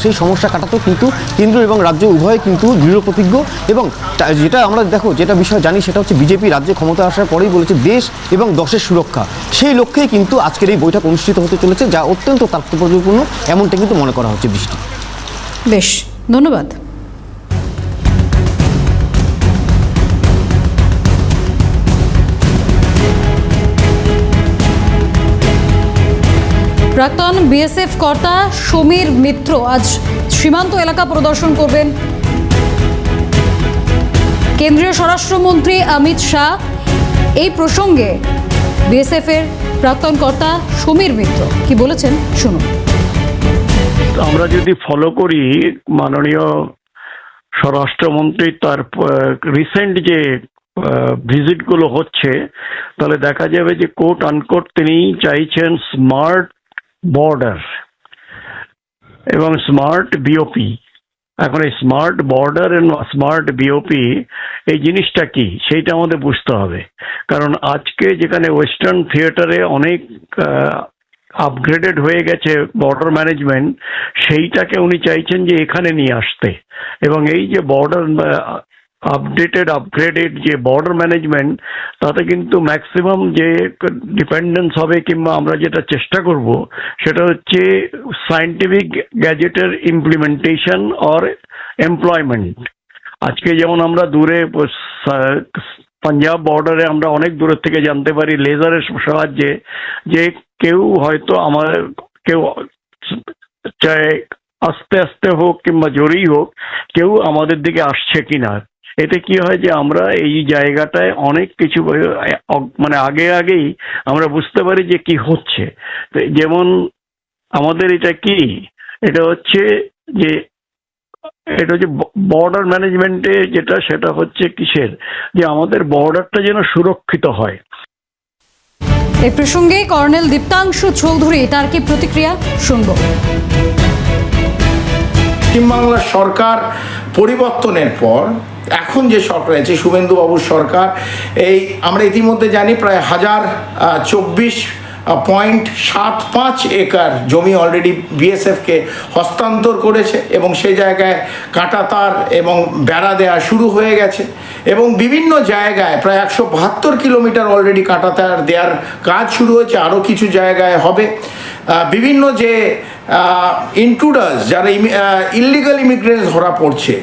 সেই সমস্যা কাটাতেও কিন্তু কেন্দ্র এবং রাজ্য উভয় কিন্তু দৃঢ় প্রতিজ্ঞ। এবং যেটা আমরা যেটা বিষয় জানি সেটা হচ্ছে বিজেপি রাজ্যে ক্ষমতা আসার পরেই বলেছে দেশ এবং দশের সুরক্ষা। সেই লক্ষ্যেই কিন্তু আজকের এই বৈঠক অনুষ্ঠিত হতে চলেছে, যা অত্যন্ত তাৎপর্যপূর্ণ এমনটা কিন্তু মনে করা হচ্ছে। বৃষ্টি, বেশ, ধন্যবাদ। প্রাক্তন বিএসএফ কর্তা সমীর মিত্র আজ সীমান্ত এলাকা পরিদর্শন করবেন। কেন্দ্রীয় স্বরাষ্ট্রমন্ত্রী অমিত শাহ এই প্রসঙ্গে বিএসএফ এর প্রাক্তন কর্তা সমীর মিত্র কি বলেছেন শুনুন। আমরা যদি ফলো করি মাননীয় স্বরাষ্ট্রমন্ত্রী তার রিসেন্ট যে ভিজিটগুলো হচ্ছে, তাহলে দেখা যাবে যে কোট আনকোট তিনি চাইছেন স্মার্ট বর্ডার এবং স্মার্ট বিওপি। এখন এই স্মার্ট বর্ডার এবং স্মার্ট বিওপি এই জিনিসটা কি সেইটা আমাদের বুঝতে হবে। কারণ আজকে যেখানে ওয়েস্টার্ন থিয়েটারে অনেক আপগ্রেডেড হয়ে গেছে বর্ডার ম্যানেজমেন্ট, সেইটাকে উনি চাইছেন যে এখানে নিয়ে আসতে। এবং এই যে বর্ডার আপগ্রেডেড যে বর্ডার ম্যানেজমেন্ট, তাতে কিন্তু ম্যাক্সিমাম যে ডিপেন্ডেন্স হবে কিংবা আমরা যেটা চেষ্টা করব সেটা হচ্ছে সায়েন্টিফিক গ্যাজেটের ইমপ্লিমেন্টেশন অর এমপ্লয়মেন্ট। আজকে যেমন আমরা দূরে পাঞ্জাব বর্ডারে আমরা অনেক দূরের থেকে জানতে পারি লেজারের সাহায্যে যে কেউ হয়তো কেউ চাই আস্তে আস্তে হোক কিংবা জোরেই হোক কেউ আমাদের দিকে আসছে কিনা। এতে কি হয় যে আমরা এই জায়গাটায় অনেক কিছু মানে আগেই আমরা বুঝতে পারি যে কি হচ্ছে। যেমন আমাদের এটা কি, এটা হচ্ছে যে বর্ডার ম্যানেজমেন্টে যেটা, সেটা হচ্ছে কিসের, যে আমাদের বর্ডারটা যেন সুরক্ষিত হয়। এই প্রসঙ্গে কর্নেল দীপ্তাংশু চৌধুরী তার কি প্রতিক্রিয়া শুনবো। পশ্চিমবাংলার সরকার পরিবর্তনের পর এখন যে সরকার আছে শুভেন্দুবাবুর সরকার, এই আমরা ইতিমধ্যে জানি প্রায় 1024.75 একর জমি অলরেডি বিএসএফকে হস্তান্তর করেছে এবং সেই জায়গায় কাঁটাতার এবং বেড়া দেওয়া শুরু হয়ে গেছে এবং বিভিন্ন জায়গায় প্রায় 172 কিলোমিটার অলরেডি কাঁটাতার দেওয়ার কাজ শুরু হয়েছে, আরও কিছু জায়গায় হবে। বিভিন্ন যে ইন্ট্রুডার্স যারা ইলিগাল ইমিগ্রেন্টস ধরা পড়ছে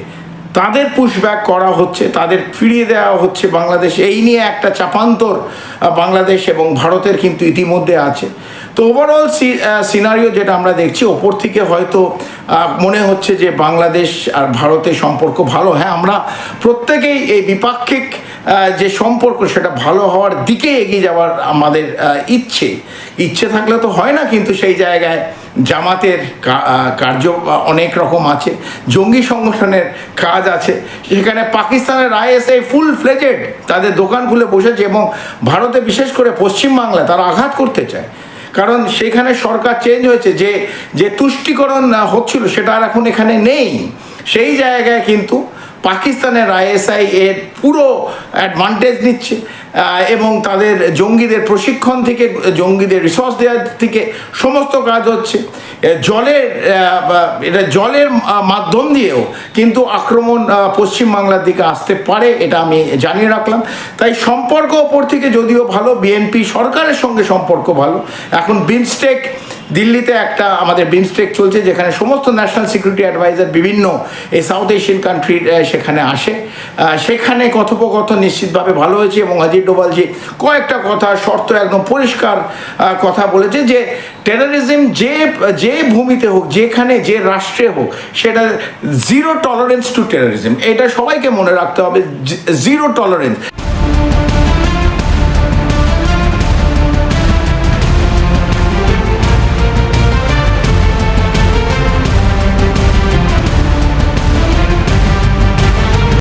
তাদের পুশব্যাক করা হচ্ছে, তাদের ফিরিয়ে দেওয়া হচ্ছে বাংলাদেশে। এই নিয়ে একটা চাপান্তর বাংলাদেশ এবং ভারতের কিন্তু ইতিমধ্যে আছে। তো ওভারঅল সিনারিও যেটা আমরা দেখছি, ওপর থেকে হয়তো মনে হচ্ছে যে বাংলাদেশ আর ভারতের সম্পর্ক ভালো। হ্যাঁ, আমরা প্রত্যেকেই এই দ্বিপাক্ষিক যে সম্পর্ক সেটা ভালো হওয়ার দিকে এগিয়ে যাওয়ার আমাদের ইচ্ছে থাকলে তো হয় না, কিন্তু সেই জায়গায় জামাতের কার্য অনেক রকম আছে, জঙ্গি সংগঠনের কাজ আছে, সেখানে পাকিস্তানের আইএসআই ফুল ফ্লেজেড তাদের দোকান খুলে বসেছে এবং ভারতে বিশেষ করে পশ্চিমবাংলায় তারা আঘাত করতে চায়। কারণ সেখানে সরকার চেঞ্জ হয়েছে, যে তুষ্টিকরণ হচ্ছিল সেটা আর এখন এখানে নেই। সেই জায়গায় কিন্তু পাকিস্তানের আইএসআই এর পুরো অ্যাডভান্টেজ নিচ্ছে এবং তাদের জঙ্গিদের প্রশিক্ষণ থেকে জঙ্গিদের রিসোর্স দেওয়ার থেকে সমস্ত কাজ হচ্ছে। জলের মাধ্যম দিয়েও কিন্তু আক্রমণ পশ্চিমবাংলার দিকে আসতে পারে, এটা আমি জানিয়ে রাখলাম। তাই সম্পর্ক ওপর থেকে যদিও ভালো, বিএনপি সরকারের সঙ্গে সম্পর্ক ভালো। এখন বিমস্টেক দিল্লিতে একটা আমাদের বিমস্টেক চলছে, যেখানে সমস্ত ন্যাশনাল সিকিউরিটি অ্যাডভাইজার বিভিন্ন এই সাউথ এশিয়ান কান্ট্রি সেখানে আসে। সেখানে কথোপকথন নিশ্চিতভাবে ভালো হয়েছে এবং অজিত ডোভালজি কয়েকটা কথা শর্ত একদম পরিষ্কার কথা বলেছে যে টেররিজম যে ভূমিতে হোক, যেখানে যে রাষ্ট্রে হোক, সেটা জিরো টলারেন্স টু টেররিজম। এটা সবাইকে মনে রাখতে হবে, জিরো টলারেন্স।